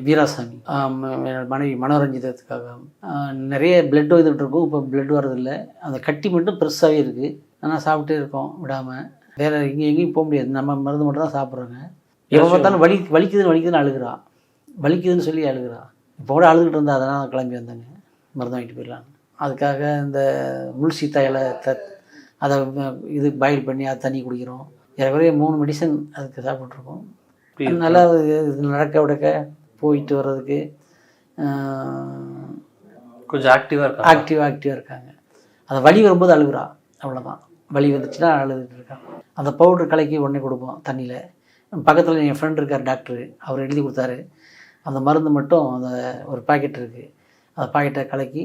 வீராசாமி மனைவி மனோரஞ்சிதத்துக்காக நிறைய பிளட் வந்துட்டு இருக்கும். இப்போ பிளட் வர்றதில்லை. அந்த கட்டி மட்டும் பெருசாகவே இருக்குது. ஆனால் சாப்பிட்டே இருக்கோம் விடாமல். வேறு எங்கேயும் போக முடியாது. நம்ம மருந்து மட்டும் தான் சாப்பிட்றோங்க. எப்போ பார்த்தாலும் வலிக்குதுன்னு அழுகிறான். வலிக்குதுன்னு சொல்லி அழுகிறான். இப்போ கூட அழுதுகிட்டு இருந்தா, அதனால் கிளம்பி வந்தேங்க மருந்து வாங்கிட்டு போயிடலாம். அதுக்காக இந்த முள் சீத்தா இலை அதை பாயில் பண்ணி அதை தண்ணி குடிக்கிறோம். ஏறக்குறைய 3 மெடிசன் அதுக்கு சாப்பிட்ருக்கோம். நல்லா இது நடக்க உடக்க போயிட்டு வர்றதுக்கு கொஞ்சம் ஆக்டிவாக இருக்காங்க. அந்த வலி வரும்போது அழுகுறா, அவ்வளோதான். வலி வந்துச்சுன்னா அழுதுட்டு இருக்கான். அந்த பவுடர் கலக்கி உடனே கொடுப்போம் தண்ணியில். பக்கத்தில் என் ஃப்ரெண்ட் இருக்கார் டாக்டரு, அவர் எழுதி கொடுத்தாரு. அந்த மருந்து மட்டும் அந்த ஒரு பாக்கெட் இருக்குது, அந்த பாக்கெட்டை கலக்கி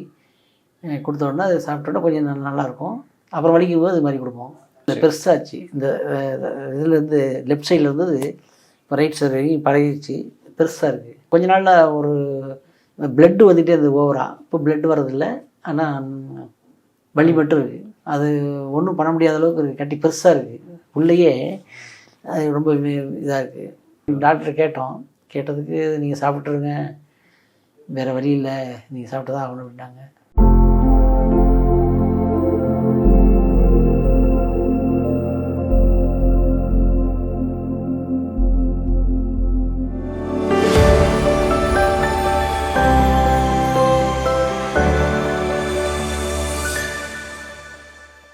கொடுத்த உடனே அதை சாப்பிட்டோன்னா கொஞ்சம் நல்லாயிருக்கும். அப்புறம் வலிக்கும் போது இது மாதிரி கொடுப்போம். இந்த பெருசாச்சு, இந்த இதுலேருந்து லெஃப்ட் சைடில் இருந்தது இப்போ ரைட் சைடு வரைக்கும் பழகிடுச்சு, பெருசாக இருக்குது. கொஞ்ச நாளில் ஒரு பிளட்டு வந்துகிட்டே இருந்தது ஓவராக. இப்போ பிளட் வர்றதில்லை, ஆனால் வலி மட்டும் இருக்குது. அது ஒன்றும் பண்ண முடியாத அளவுக்கு இருக்குது. கட்டி பெருசாக இருக்குது உள்ளேயே. அது ரொம்ப இதாக இருக்குது. டாக்டர் கேட்டதுக்கு நீங்கள் சாப்பிட்ருங்க, வேறு வழி இல்லை, நீங்கள் சாப்பிட்டு தான் ஆகணும் அப்படின்னாங்க.